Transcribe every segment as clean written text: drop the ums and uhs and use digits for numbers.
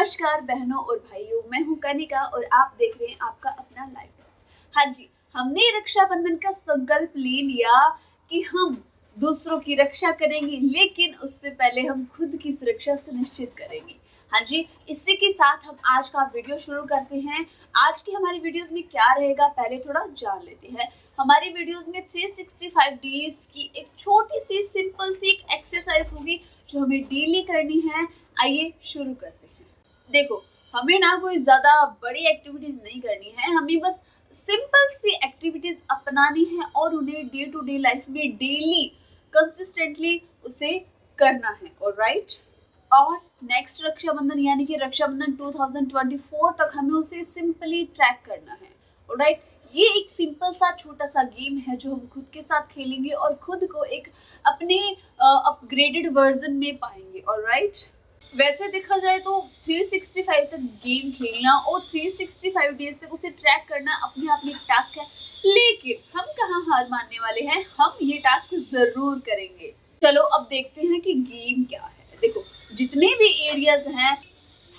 नमस्कार बहनों और भाइयों, मैं हूं कनिका और आप देख रहे हैं आपका अपना लाइफ टाइप्स। हाँ जी, हमने रक्षाबंधन का संकल्प ले लिया कि हम दूसरों की रक्षा करेंगे, लेकिन उससे पहले हम खुद की सुरक्षा सुनिश्चित करेंगे। हाँ जी, इसी के साथ हम आज का वीडियो शुरू करते हैं। आज की हमारी वीडियोस में क्या रहेगा पहले थोड़ा जान लेते हैं। हमारी वीडियोस में 365 डेज की एक छोटी सी सिंपल सी एक एक्सरसाइज होगी जो हमें डेली करनी है। आइए शुरू करते हैं। देखो, हमें ना कोई ज्यादा बड़ी एक्टिविटीज नहीं करनी है, हमें बस सिंपल सी एक्टिविटीज अपनानी है और उन्हें डे टू डे लाइफ में डेली कंसिस्टेंटली उसे करना है। ऑलराइट, और नेक्स्ट रक्षाबंधन यानी कि रक्षाबंधन 2024 तक हमें उसे सिंपली ट्रैक करना है। ऑलराइट, ये एक सिंपल सा छोटा सा गेम है जो हम खुद के साथ खेलेंगे और खुद को एक अपने अपग्रेडेड वर्जन में पाएंगे। ऑलराइट, वैसे देखा जाए तो 365 तक गेम खेलना और 365 डेज तक उसे ट्रैक करना अपने आप में एक टास्क है, लेकिन हम कहाँ हार मानने वाले हैं, हम ये टास्क जरूर करेंगे। चलो अब देखते हैं कि गेम क्या है। देखो, जितने भी एरियाज हैं,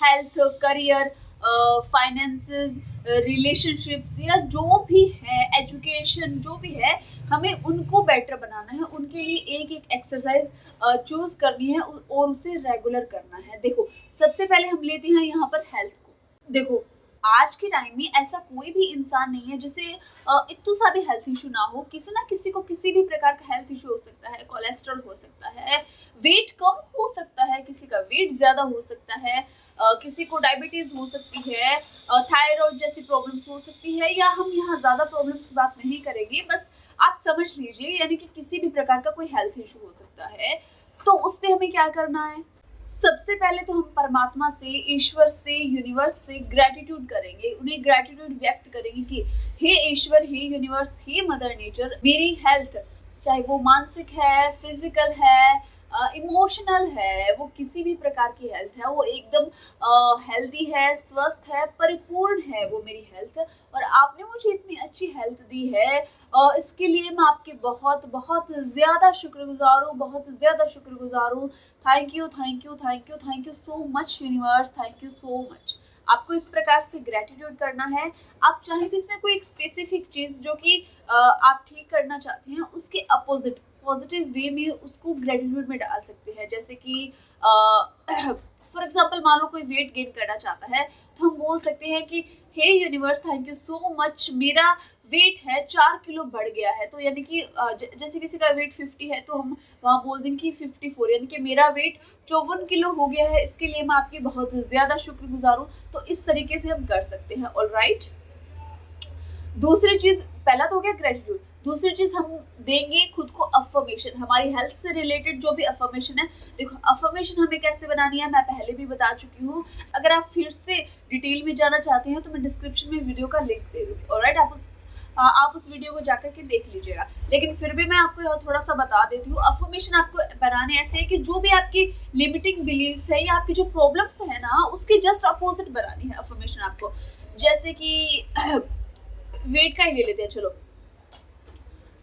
हेल्थ, करियर, फाइनेंसेस, रिलेशनशिप्स या जो भी है, एजुकेशन जो भी है, हमें उनको बेटर बनाना है। उनके लिए एक एक एक्सरसाइज चूज करनी है और उसे रेगुलर करना है। देखो, सबसे पहले हम लेते हैं यहाँ पर हेल्थ को। देखो, आज के टाइम में ऐसा कोई भी इंसान नहीं है जिसे इतना सा भी हेल्थ इशू ना हो। किसी ना किसी को किसी भी प्रकार का हेल्थ इशू हो सकता है। कोलेस्ट्रॉल हो सकता है, वेट कम हो सकता है, किसी का वेट ज्यादा हो सकता है, किसी को डायबिटीज हो सकती है, थायराइड जैसी प्रॉब्लम्स हो सकती है, या हम यहाँ ज्यादा प्रॉब्लम्स की बात नहीं करेंगे, बस आप समझ लीजिए, यानी कि किसी भी प्रकार का कोई हेल्थ इशू हो सकता है। तो उस पे हमें क्या करना है? सबसे पहले तो हम परमात्मा से, ईश्वर से, यूनिवर्स से ग्रेटिट्यूड करेंगे, उन्हें ग्रेटिट्यूड व्यक्त करेंगे कि हे ईश्वर, हे यूनिवर्स, हे मदर नेचर, मेरी हेल्थ, चाहे वो मानसिक है, फिजिकल है, इमोशनल है, वो किसी भी प्रकार की हेल्थ है, वो एकदम हेल्दी है, स्वस्थ है, परिपूर्ण है वो मेरी हेल्थ। और आपने मुझे इतनी अच्छी हेल्थ दी है, इसके लिए मैं आपके बहुत बहुत ज़्यादा शुक्रगुजार हूँ, बहुत ज़्यादा शुक्रगुजार हूँ। Thank you, thank you, thank you, thank you so much universe, thank you so much. आपको इस प्रकार से ग्रेटिट्यूड करना है। आप चाहें तो इसमें कोई एक स्पेसिफिक चीज़ जो कि आप ठीक करना चाहते हैं, उसके अपोजिट पॉजिटिव वे में उसको ग्रेटिट्यूड में डाल सकते हैं। जैसे कि फॉर एग्जाम्पल, मान लो कोई वेट गेन करना चाहता है, तो हम बोल सकते हैं कि hey universe, thank you so much, मेरा वेट है 4 किलो बढ़ गया है। तो यानी कि जैसे किसी का वेट 50 है तो हम वहाँ बोल देंगे कि 54, यानी कि मेरा वेट 54 किलो हो गया है, इसके लिए मैं आपकी बहुत ज़्यादा शुक्रगुजार हूँ। तो इस तरीके से हम कर सकते हैं। ऑलराइट, दूसरी चीज, पहला तो हो गया ग्रेटिट्यूड, दूसरी चीज हम देंगे खुद को अफर्मेशन, हमारी हेल्थ से रिलेटेड जो भी अफर्मेशन है। देखो, अफर्मेशन हमें कैसे बनानी है मैं पहले भी बता चुकी हूँ। अगर आप फिर से डिटेल में जाना चाहते हैं तो मैं डिस्क्रिप्शन में वीडियो का लिंक दे दूँगी। ऑलराइट, आप उस वीडियो को जाकर के देख लीजिएगा, लेकिन फिर भी मैं आपको यहाँ थोड़ा सा बता देती हूँ। अफर्मेशन आपको बनाने ऐसे है कि जो भी आपकी लिमिटिंग बिलीव्स है या आपकी जो प्रॉब्लम्स है ना, उसके जस्ट अपोजिट बनानी है अफर्मेशन आपको। जैसे कि वेट का ही ले लेते हैं। चलो,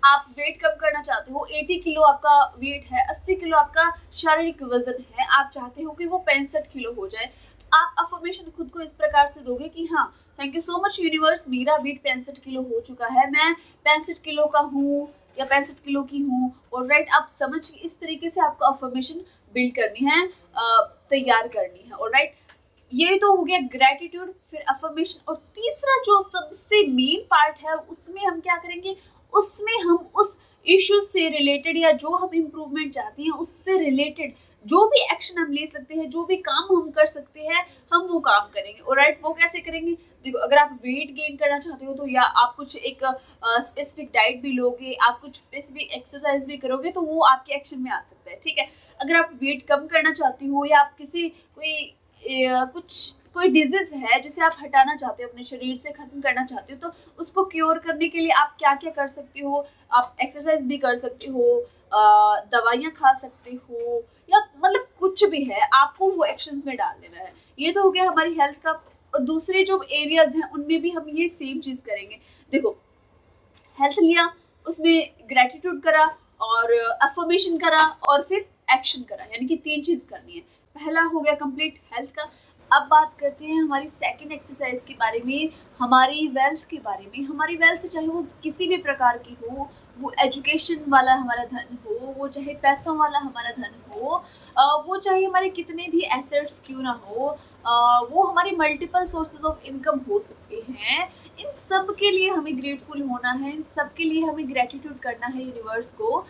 आप वेट कम करना चाहते हो, 80 किलो आपका वेट है, 80 किलो आपका शारीरिक वजन है, आप चाहते हो कि वो 65 किलो हो जाए। आप अफर्मेशन खुद को इस प्रकार से दोगे कि हाँ, thank you so much universe, मेरा वेट 65 किलो हो चुका है, मैं 65 किलो का हूँ या 65 किलो की हूँ। और राइट, आप समझिए, इस तरीके से आपको अफर्मेशन बिल्ड करनी है, तैयार करनी है। और राइट, ये तो हो गया ग्रेटिट्यूड, फिर अफर्मेशन। और तीसरा जो सबसे मेन पार्ट है, उसमें हम क्या करेंगे, उसमें हम उस इश्यू से रिलेटेड या जो हम इम्प्रूवमेंट चाहते हैं उससे रिलेटेड जो भी एक्शन हम ले सकते हैं, जो भी काम हम कर सकते हैं, हम वो काम करेंगे। ऑलराइट, वो कैसे करेंगे? देखो, अगर आप वेट गेन करना चाहते हो तो या आप कुछ एक स्पेसिफिक डाइट भी लोगे, आप कुछ स्पेसिफिक एक्सरसाइज भी करोगे, तो वो आपके एक्शन में आ सकता है। ठीक है, अगर आप वेट कम करना चाहती हो या आप किसी कोई डिजीज है जिसे आप हटाना चाहते हो, अपने शरीर से खत्म करना चाहते हो, तो उसको क्योर करने के लिए आप क्या क्या कर सकते हो? आप एक्सरसाइज भी कर सकते हो, दवाइयाँ खा सकते हो, या मतलब कुछ भी है, आपको वो एक्शंस में डाल देना है। ये तो हो गया हमारी हेल्थ का। और दूसरे जो एरियाज हैं उनमें भी हम ये सेम चीज करेंगे। देखो, हेल्थ लिया, उसमें ग्रेटिट्यूड करा और अफर्मेशन करा और फिर एक्शन करा, यानी कि 3 चीज करनी है। पहला हो गया कंप्लीट हेल्थ का, अब बात करते हैं हमारी सेकंड एक्सरसाइज के बारे में, हमारी वेल्थ के बारे में। हमारी वेल्थ चाहे वो किसी भी प्रकार की हो, वो एजुकेशन वाला हमारा धन हो, वो चाहे पैसों वाला हमारा धन हो, वो चाहे हमारे कितने भी एसेट्स क्यों ना हो, वो हमारे मल्टीपल सोर्सेज ऑफ इनकम हो सकते हैं। इन सब के लिए हमें ग्रेटफुल होना है, इन सब के लिए हमें ग्रेटिट्यूड करना है यूनिवर्स को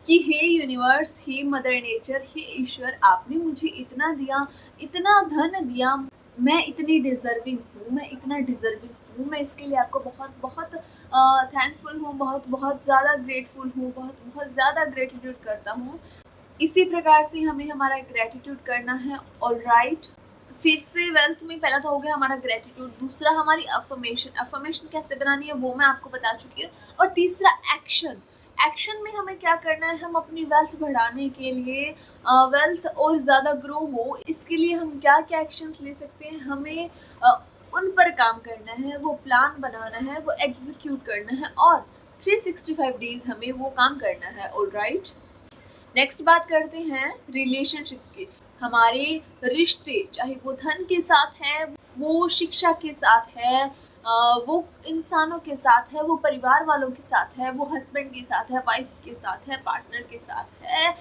कि हे यूनिवर्स, हे मदर नेचर, हे ईश्वर, आपने मुझे इतना दिया, इतना धन दिया, मैं इतनी डिजर्विंग हूँ, मैं इतना डिजर्विंग हूँ, मैं इसके लिए आपको बहुत बहुत थैंकफुल हूँ, बहुत बहुत ज़्यादा ग्रेटफुल हूँ, बहुत बहुत ज़्यादा ग्रेटिट्यूड करता हूँ। इसी प्रकार से हमें हमारा ग्रेटिट्यूड करना है। ऑलराइट, फिर से वेल्थ में पहला तो हो गया हमारा ग्रेटिट्यूड, दूसरा हमारी अफर्मेशन। अफर्मेशन कैसे बनानी है वो मैं आपको बता चुकी हूँ। और तीसरा एक्शन। एक्शन में हमें क्या करना है, हम अपनी वेल्थ बढ़ाने के लिए, वेल्थ और ज़्यादा ग्रो हो, इसके लिए हम क्या क्या एक्शंस ले सकते हैं। हमें उन पर काम करना है, वो प्लान बनाना है, वो एग्जीक्यूट करना है और 365 डेज हमें वो काम करना है। ऑलराइट, नेक्स्ट बात करते हैं रिलेशनशिप्स की। हमारे रिश्ते, चाहे वो धन के साथ है, वो शिक्षा के साथ है, वो इंसानों के साथ है, वो परिवार वालों के साथ है, वो हस्बैंड के साथ है, वाइफ के साथ है, पार्टनर के साथ है,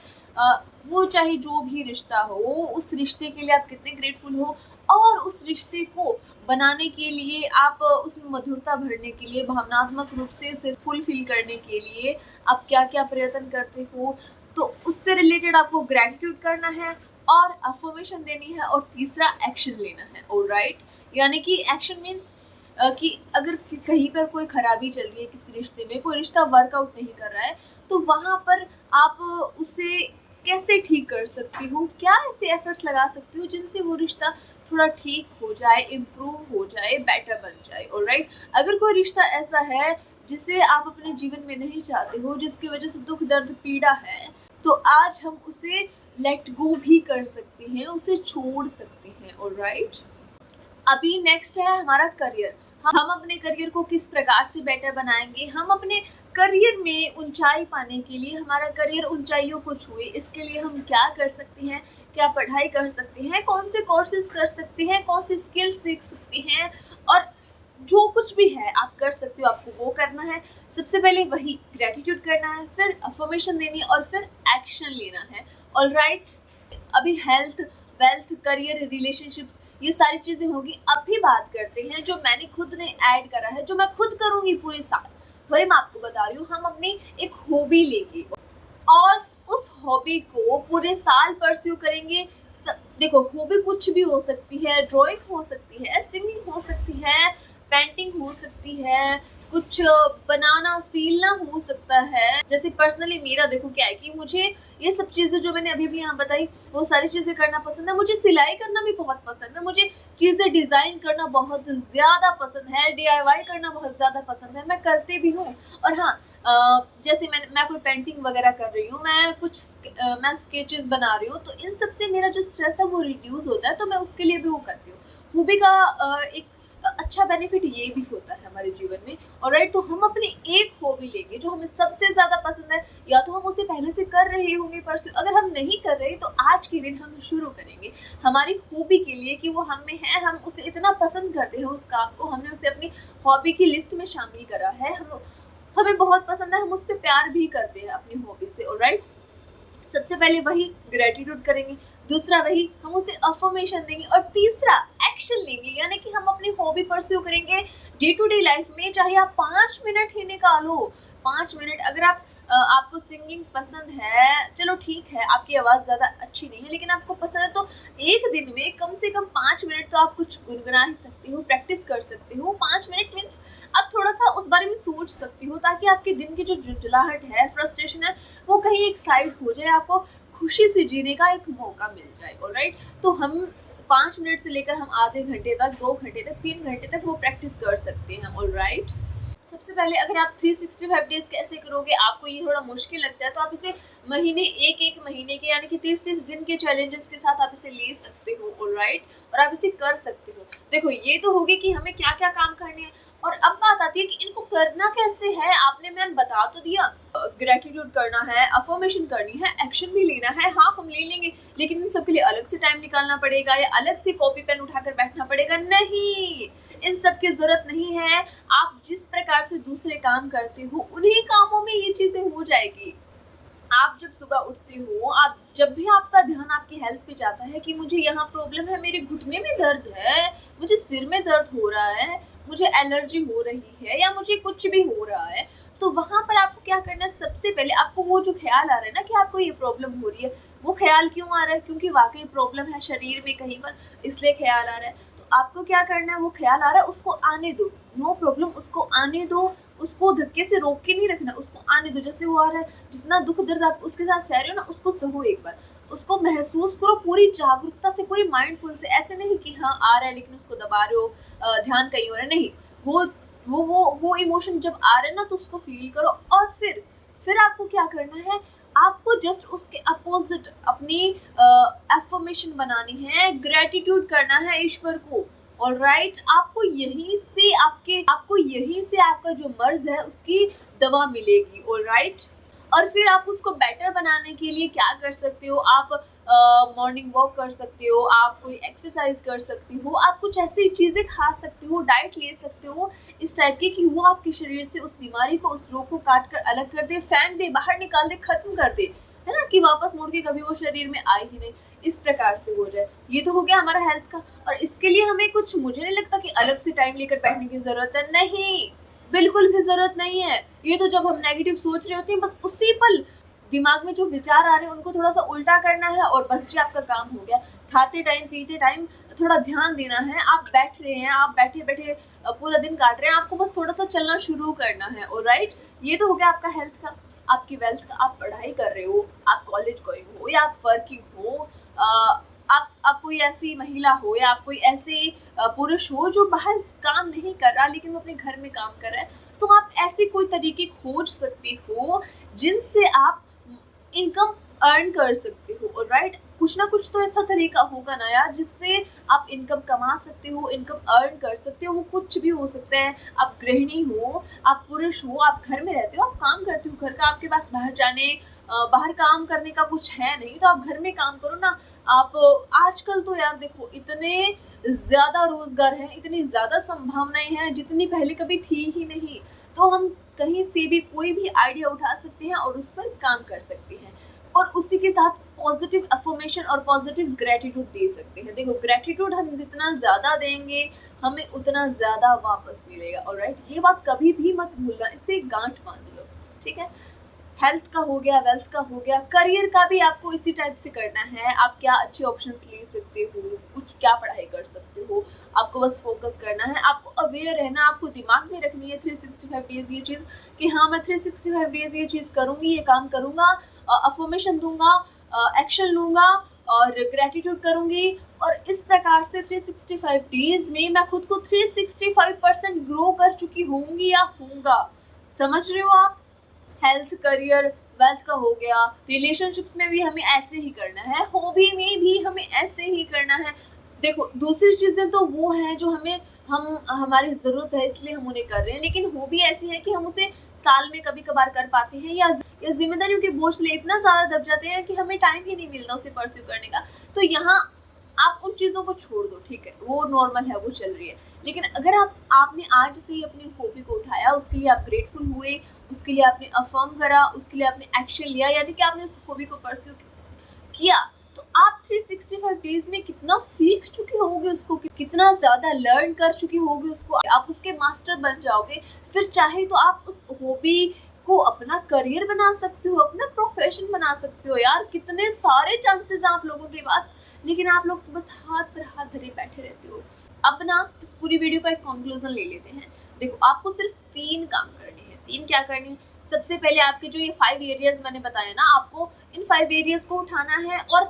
वो चाहे जो भी रिश्ता हो, उस रिश्ते के लिए आप कितने ग्रेटफुल हो और उस रिश्ते को बनाने के लिए, आप उसमें मधुरता भरने के लिए, भावनात्मक रूप से उसे फुलफिल करने के लिए आप क्या क्या प्रयत्न करते हो। तो उससे रिलेटेड आपको ग्रेटिट्यूड करना है और अफर्मेशन देनी है और तीसरा एक्शन लेना है। ऑलराइट, यानी कि एक्शन मीन्स कि अगर कहीं पर कोई खराबी चल रही है किसी रिश्ते में, कोई रिश्ता वर्कआउट नहीं कर रहा है, तो वहाँ पर आप उसे कैसे ठीक कर सकती हो, क्या ऐसे एफर्ट्स लगा सकती हो जिनसे वो रिश्ता थोड़ा ठीक हो जाए, इम्प्रूव हो जाए, बेटर बन जाए। ऑलराइट, अगर कोई रिश्ता ऐसा है जिसे आप अपने जीवन में नहीं चाहते हो, जिसकी वजह से दुख दर्द पीड़ा है, तो आज हम उसे लेट गो भी कर सकते हैं, उसे छोड़ सकते हैं। ऑलराइट, अभी नेक्स्ट है हमारा करियर। हम अपने करियर को किस प्रकार से बेटर बनाएंगे, हम अपने करियर में ऊंचाई पाने के लिए, हमारा करियर ऊंचाइयों को छुए, इसके लिए हम क्या कर सकते हैं, क्या पढ़ाई कर सकते हैं, कौन से कोर्सेज कर सकते हैं, कौन सी स्किल सीख सकते हैं, और जो कुछ भी है आप कर सकते हो, आपको वो करना है। सबसे पहले वही ग्रेटिट्यूड करना है, फिर अफर्मेशन देनी है और फिर एक्शन लेना है। ऑलराइट, अभी हेल्थ, वेल्थ, करियर, रिलेशनशिप, ये सारी चीजें होगी। अभी बात करते हैं जो मैंने खुद ने ऐड करा है, जो मैं खुद करूंगी पूरे साल, वही मैं आपको बता रही हूँ। हम अपनी एक हॉबी लेंगे और उस हॉबी को पूरे साल परस्यू करेंगे। देखो, हॉबी कुछ भी हो सकती है, ड्राइंग हो सकती है, सिंगिंग हो सकती है, पेंटिंग हो सकती है, कुछ बनाना सीलना हो सकता है। जैसे पर्सनली मेरा देखो क्या है कि मुझे ये सब चीज़ें जो मैंने अभी यहाँ बताई, वो सारी चीज़ें करना पसंद है। मुझे सिलाई करना भी बहुत पसंद है, मुझे चीज़ें डिज़ाइन करना बहुत ज़्यादा पसंद है, DIY करना बहुत ज़्यादा पसंद है, मैं करती भी हूँ। और हाँ, जैसे मैं कोई पेंटिंग वगैरह कर रही हूँ, मैं स्केचेस बना रही हूँ, तो इन सब से मेरा जो स्ट्रेस है वो रिड्यूस होता है, तो मैं उसके लिए भी वो करती हूँ। हॉबी का एक अच्छा बेनिफिट ये भी होता है हमारे जीवन में। ऑलराइट, तो हम अपनी एक हॉबी लेंगे जो हमें सबसे ज़्यादा पसंद है, या तो हम उसे पहले से कर रहे होंगे परसों, अगर हम नहीं कर रहे तो आज के दिन हम शुरू करेंगे हमारी हॉबी के लिए कि वो हम में है, हम उसे इतना पसंद करते हैं उस काम को, हमने उसे अपनी हॉबी की लिस्ट में शामिल करा है, हमें बहुत पसंद है, हम उससे प्यार भी करते हैं अपनी हॉबी से। ऑलराइट, सबसे पहले वही ग्रेटिट्यूड करेंगे, दूसरा वही हम उसे अफर्मेशन देंगे और तीसरा एक्शन लेंगे, यानी कि हम अपनी हॉबी परस्यू करेंगे डे टू डे लाइफ में। चाहे आप 5 मिनट ही निकालो, 5 मिनट, अगर आपको सिंगिंग पसंद है, चलो ठीक है, आपकी आवाज़ ज़्यादा अच्छी नहीं है लेकिन आपको पसंद है, तो एक दिन में कम से कम 5 मिनट तो आप कुछ गुनगुना ही सकते हो, प्रैक्टिस कर सकते हो। 5 मिनट मीन्स आप थोड़ा सा उस बारे में सोच सकती हो, ताकि आपके दिन की जो झुंझलाहट है, फ्रस्ट्रेशन है, वो कहीं एक साइड हो जाए, आपको खुशी से जीने का एक मौका मिल जाए। ऑलराइट, तो हम 5 मिनट से लेकर हम आधे घंटे तक, 2 घंटे तक, 3 घंटे तक वो प्रैक्टिस कर सकते हैं। ऑलराइट, सबसे पहले अगर आप 365 डेज कैसे करोगे, आपको ये थोड़ा मुश्किल लगता है, तो आप इसे महीने, एक महीने के यानी कि 30-30 दिन के चैलेंजेस के साथ आप इसे ले सकते हो। ऑलराइट, और आप इसे कर सकते हो। देखो, ये तो होगी कि हमें क्या क्या काम करने हैं, और अब बात आती है कि इनको करना कैसे है। आपने मैम बता तो दिया, ग्रेटिट्यूड करना है, अफर्मेशन करनी है, एक्शन भी लेना है, हाँ हम ले लेंगे, लेकिन इन सब के लिए अलग से टाइम निकालना पड़ेगा या अलग से कॉपी पेन उठाकर बैठना पड़ेगा? नहीं, इन सब की जरूरत नहीं है। आप जिस प्रकार से दूसरे काम करते हो उन्हीं कामों में ये चीजें हो जाएगी। आप जब सुबह उठते हो, आप जब भी आपका ध्यान आपकी हेल्थ पे जाता है कि मुझे यहाँ प्रॉब्लम है, मेरे घुटने में दर्द है, मुझे सिर में दर्द हो रहा है, मुझे एलर्जी हो रही है या मुझे कुछ भी हो रहा है, तो वहां पर आपको क्या करना है? सबसे पहले आपको वो जो ख्याल आ रहा है ना कि आपको ये प्रॉब्लम हो रही है, वो ख्याल क्यों आ रहा है? क्योंकि वाकई प्रॉब्लम है शरीर में कहीं पर, इसलिए ख्याल आ रहा है। तो आपको क्या करना है? वो ख्याल आ रहा है उसको आने दो, नो प्रॉब्लम, उसको आने दो, उसको धक्के से रोक के नहीं रखना, उसको आने दो। जैसे वो आ रहा है, जितना दुख दर्द आप उसके साथ सह रहे हो ना, उसको सहो एक बार, उसको महसूस करो पूरी जागरूकता से, पूरी माइंडफुल से। ऐसे नहीं कि हाँ आ रहा है लेकिन उसको दबा रहे हो, ध्यान कहीं हो रहा है, नहीं। वो इमोशन जब आ रहा है ना, तो उसको फील करो और फिर आपको क्या करना है? आपको जस्ट उसके अपोजिट अपनी एफर्मेशन बनानी है, ग्रेटिट्यूड करना है ईश्वर को। ऑलराइट, आपको यहीं से आपका जो मर्ज है उसकी दवा मिलेगी। ऑलराइट, और फिर आप उसको बेटर बनाने के लिए क्या कर सकते हो? आप मॉर्निंग वॉक कर सकते हो, आप कोई एक्सरसाइज कर सकते हो, आप कुछ ऐसी चीज़ें खा सकते हो, डाइट ले सकते हो इस टाइप की कि वो आपके शरीर से उस बीमारी को, उस रोग को काट कर अलग कर दे, फेंक दे, बाहर निकाल दे, खत्म कर दे, है ना, कि वापस मुड़ के कभी वो शरीर में आए ही नहीं। इस प्रकार से हो जाए। ये तो हो गया हमारा हेल्थ का। और इसके लिए हमें कुछ, मुझे नहीं लगता कि अलग से टाइम लेकर बैठने की जरूरत है, नहीं, बिल्कुल भी जरूरत नहीं है। ये तो जब हम नेगेटिव सोच रहे होते हैं, बस उसी पल दिमाग में जो विचार आ रहे हैं उनको थोड़ा सा उल्टा करना है और बस जी आपका काम हो गया। खाते टाइम पीते टाइम थोड़ा ध्यान देना है। आप बैठ रहे हैं, आप बैठे बैठे पूरा दिन काट रहे हैं, आपको बस थोड़ा सा चलना शुरू करना है। ऑलराइट, ये तो हो गया आपका हेल्थ का, आपकी वेल्थ का। आप पढ़ाई कर रहे हो, आप कॉलेज गोइंग हो या आप वर्किंग हो, आप कोई ऐसी महिला हो या आप कोई ऐसे पुरुष हो जो बाहर काम नहीं कर रहा लेकिन वो अपने घर में काम कर रहा है, तो आप ऐसे कोई तरीके खोज सकते हो जिनसे आप इनकम अर्न कर सकते हो। ऑलराइट, कुछ ना कुछ तो ऐसा तरीका होगा ना यार, जिससे आप इनकम कमा सकते हो, इनकम अर्न कर सकते हो। वो कुछ भी हो सकता है। आप गृहिणी हो, आप पुरुष हो, आप घर में रहते हो, आप काम करते हो घर का, आपके पास बाहर काम करने का कुछ है नहीं, तो आप घर में काम करो ना। आप आजकल तो यार देखो, इतने ज्यादा रोजगार है, इतनी ज्यादा संभावनाएं हैं जितनी पहले कभी थी ही नहीं। तो हम कहीं से भी कोई भी आइडिया उठा सकते हैं और उस पर काम कर सकते हैं, और उसी के साथ पॉजिटिव अफर्मेशन और पॉजिटिव ग्रेटिट्यूड दे सकते हैं। देखो, ग्रेटिट्यूड हम जितना ज्यादा देंगे हमें उतना ज्यादा वापस मिलेगा। ऑलराइट, ये बात कभी भी मत भूलना, इससे गांठ बांध लो, ठीक है। हेल्थ का हो गया, वेल्थ का हो गया, करियर का भी आपको इसी टाइप से करना है। आप क्या अच्छे ऑप्शंस ले सकते हो, कुछ क्या पढ़ाई कर सकते हो, आपको बस फोकस करना है। आपको अवेयर रहना, आपको दिमाग में रखनी है 365 डेज ये चीज़ कि हाँ मैं 365 डेज ये चीज़ करूँगी, ये काम करूँगा, अफर्मेशन दूंगा, एक्शन लूँगा और ग्रेटिट्यूड करूँगी, और इस प्रकार से 365 डेज में मैं खुद को 365% ग्रो कर चुकी होंगी या होऊंगा। समझ रहे हो आप? हेल्थ, करियर, वेल्थ का हो गया, रिलेशनशिप्स में भी हमें ऐसे ही करना है, हॉबी में भी हमें ऐसे ही करना है। देखो, दूसरी चीजें तो वो हैं जो हमारी जरूरत है इसलिए हम उन्हें कर रहे हैं, लेकिन हॉबी ऐसी है कि हम उसे साल में कभी कभार कर पाते हैं, या जिम्मेदारियों के बोझ ले इतना ज्यादा दब जाते हैं कि हमें टाइम ही नहीं मिलता उसे परस्यू करने का। तो यहाँ आप उन चीज़ों को छोड़ दो, ठीक है, वो नॉर्मल है, वो चल रही है। लेकिन अगर आपने आज से ही अपनी हॉबी को उठाया, उसके लिए आप ग्रेटफुल हुए, उसके लिए आपने अफर्म करा, उसके लिए आपने एक्शन लिया, यानी कि आपने उस हॉबी को परस्यू किया, तो आप 365 डेज में कितना सीख चुके होगे उसको, कितना ज़्यादा लर्न कर चुके होगे उसको, आप उसके मास्टर बन जाओगे। फिर चाहे तो आप उस हॉबी को अपना करियर बना सकते हो, अपना प्रोफेशन बना सकते हो। यार कितने सारे चांसेस हैं आप लोगों के पास, लेकिन आप लोग तो बस हाथ पर हाथ धरे बैठे रहते हो। अब ना इस पूरी वीडियो का एक कंक्लूजन ले लेते हैं। देखो, आपको सिर्फ 3 काम करने हैं। 3 क्या करने हैं? सबसे पहले आपके जो ये 5 एरियाज मैंने बताया ना, आपको इन 5 एरियाज को उठाना है और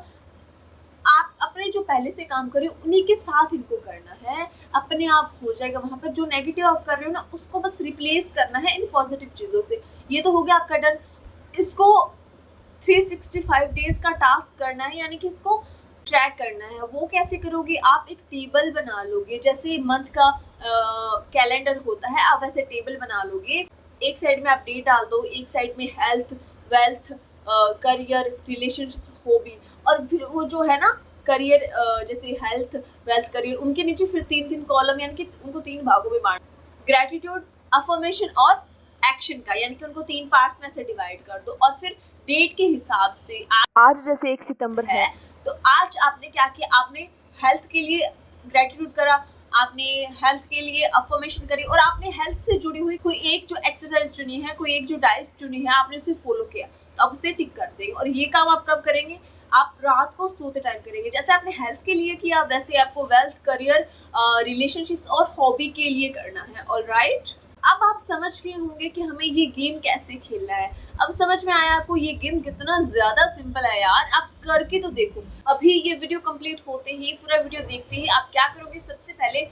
आप अपने जो पहले से काम कर रहे हो उन्हीं के साथ इनको करना है। अपने आप हो जाएगा। वहां पर जो नेगेटिव आप कर रहे हो ना, उसको बस रिप्लेस करना है इन पॉजिटिव चीजों से। ये तो हो गया आपका डन। इसको 365 डेज का टास्क करना है, यानी कि इसको ट्रैक करना है। वो कैसे करोगे? आप एक टेबल बना लोगे, जैसे मंथ का कैलेंडर होता है, आप वैसे टेबल बना लोगे। एक साइड में आप डेट डाल दो, एक साइड में health, wealth, career, relationship, hobby, और फिर वो जो है ना करियर, जैसे हेल्थ, वेल्थ, करियर, उनके नीचे फिर 3-3 कॉलम, यानी कि उनको 3 भागों में बांट, ग्रेटिट्यूड, अफर्मेशन और एक्शन का, यानी कि उनको 3 पार्ट्स में से डिवाइड कर दो। और फिर डेट के हिसाब से आज जैसे 1 सितंबर है तो आज आपने क्या किया, आपने हेल्थ के लिए ग्रेटिट्यूड करा, आपने हेल्थ के लिए अफर्मेशन करी, और आपने हेल्थ से जुड़ी हुई कोई एक जो एक्सरसाइज चुनी है, कोई एक जो डाइट चुनी है, आपने उसे फॉलो किया, तो आप उसे टिक कर देंगे। और ये काम आप कब करेंगे, आप रात को सोते टाइम करेंगे। जैसे आपने हेल्थ के लिए किया वैसे आपको वेल्थ, करियर, रिलेशनशिप्स और हॉबी के लिए करना है। ऑलराइट, अब आप समझ गए होंगे कि हमें ये गेम कैसे खेलना है। अब समझ में आया आपको ये गेम कितना ज्यादा सिंपल है यार, आप करके तो देखो। अभी ये वीडियो कंप्लीट होते ही, पूरा वीडियो देखते ही आप क्या करोगे, सबसे पहले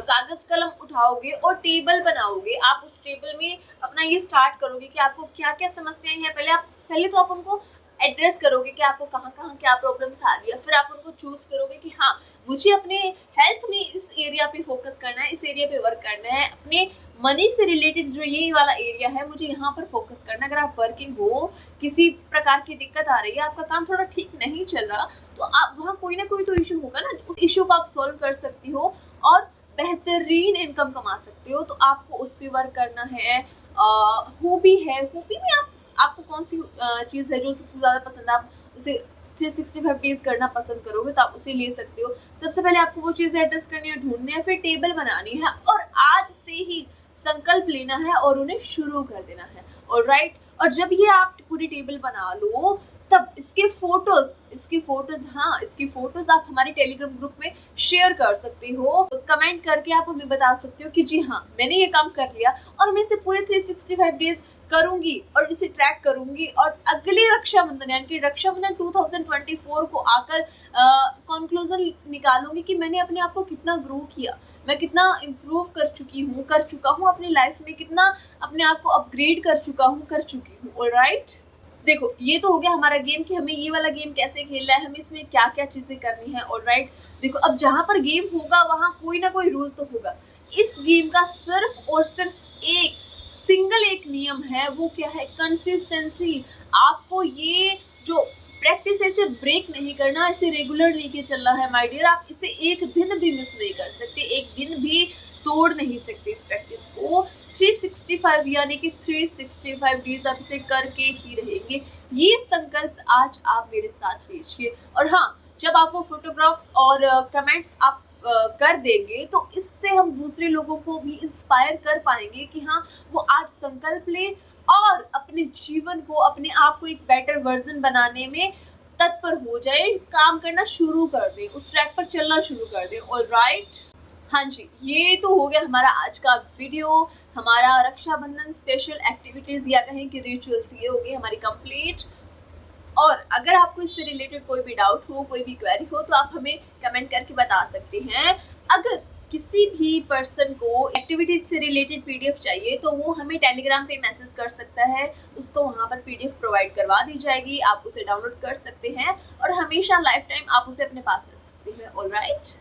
कागज कलम उठाओगे और टेबल बनाओगे। आप उस टेबल में अपना ये स्टार्ट करोगे कि आपको क्या क्या समस्याएं हैं। पहले तो आप उनको एड्रेस करोगे कि आपको कहाँ कहाँ क्या प्रॉब्लम्स आ रही है। फिर आप उनको चूज करोगे कि हाँ, मुझे अपने हेल्थ में इस एरिया पे फोकस करना है, इस एरिया पे वर्क करना है। अपने मनी से रिलेटेड जो ये वाला एरिया है, मुझे यहाँ पर फोकस करना है। अगर आप वर्किंग हो, किसी प्रकार की दिक्कत आ रही है, आपका काम थोड़ा ठीक नहीं चल रहा, तो आप वहाँ कोई ना कोई तो इशू होगा ना, उस इशू को आप सॉल्व कर सकती हो और बेहतरीन इनकम कमा सकते हो। तो आपको उस पर वर्क करना है। हॉबी है, हॉबी में आपको कौन सी चीज़ है जो सबसे ज़्यादा पसंद है, आप उसे 365 डेज करना पसंद करोगे तो आप उसे ले सकते हो। सबसे पहले आपको वो चीज़ एड्रेस करनी है, ढूंढनी है, फिर टेबल बनानी है और आज से ही संकल्प लेना है और उन्हें शुरू कर देना है। ऑलराइट, और जब ये आप पूरी टेबल बना लो तब इसके फोटोज आप हमारे टेलीग्राम ग्रुप में शेयर कर सकते हो। तो कमेंट करके आप हमें बता सकते हो कि जी हाँ, मैंने ये काम कर लिया और मैं इसे पूरे 365 डेज करूंगी और इसे ट्रैक करूंगी, और अगले रक्षाबंधन यानी कि रक्षाबंधन 2024 को आकर कंक्लूजन निकालूंगी कि मैंने अपने आप को कितना ग्रो किया, मैं कितना इम्प्रूव कर चुका हूँ अपनी लाइफ में, कितना अपने आप को अपग्रेड कर चुकी हूँ। ऑलराइट, देखो ये तो हो गया हमारा गेम कि हमें ये वाला गेम कैसे खेलना है, हमें इसमें क्या क्या चीजें करनी है। ऑलराइट, देखो अब जहाँ पर गेम होगा वहाँ कोई ना कोई रूल तो होगा। इस गेम का सिर्फ और सिर्फ एक नियम है, वो क्या है, कंसिस्टेंसी। आपको ये जो प्रैक्टिस है इसे ब्रेक नहीं करना, इसे रेगुलर लेके चलना है माय डियर। आप इसे एक दिन भी मिस नहीं कर सकते, एक दिन भी तोड़ नहीं सकते इस प्रैक्टिस को। 365 यानी कि 365 डेज आप इसे करके ही रहेंगे। ये संकल्प आज आप मेरे साथ लीजिए। और हाँ, जब आप वो फोटोग्राफ्स और कमेंट्स आप कर देंगे तो इससे हम दूसरे लोगों को भी इंस्पायर कर पाएंगे कि हाँ, वो आज संकल्प ले और अपने जीवन को, अपने आप को एक बेटर वर्जन बनाने में तत्पर हो जाए, काम करना शुरू कर दे, उस ट्रैक पर चलना शुरू कर दे। ऑलराइट, हाँ जी, ये तो हो गया हमारा आज का वीडियो, हमारा रक्षाबंधन स्पेशल एक्टिविटीज या कहें कि रिचुअल्स, ये हो गई हमारी कंप्लीट। और अगर आपको इससे रिलेटेड कोई भी डाउट हो, कोई भी क्वेरी हो, तो आप हमें कमेंट करके बता सकते हैं। अगर किसी भी पर्सन को एक्टिविटीज से रिलेटेड पीडीएफ चाहिए तो वो हमें टेलीग्राम पे मैसेज कर सकता है, उसको वहाँ पर पीडीएफ प्रोवाइड करवा दी जाएगी, आप उसे डाउनलोड कर सकते हैं और हमेशा लाइफ टाइम आप उसे अपने पास रख सकते हैं। ऑलराइट,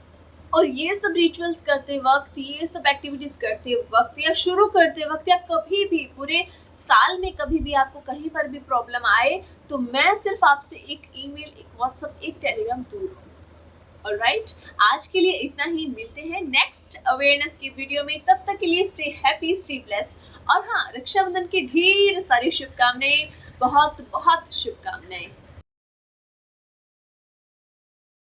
और ये सब रिचुअल्स करते वक्त, ये सब एक्टिविटीज करते वक्त या शुरू करते वक्त या कभी भी पूरे साल में कभी भी आपको कहीं पर भी प्रॉब्लम आए तो मैं सिर्फ आपसे एक ईमेल, एक व्हाट्सएप, एक टेलीग्राम दूर हूँ। ऑलराइट, आज के लिए इतना ही, मिलते हैं नेक्स्ट अवेयरनेस की वीडियो में। तब तक के लिए स्टे हैप्पी, स्टे ब्लेस्ड। और हाँ, रक्षाबंधन की ढेर सारी शुभकामनाएं, बहुत बहुत शुभकामनाएं।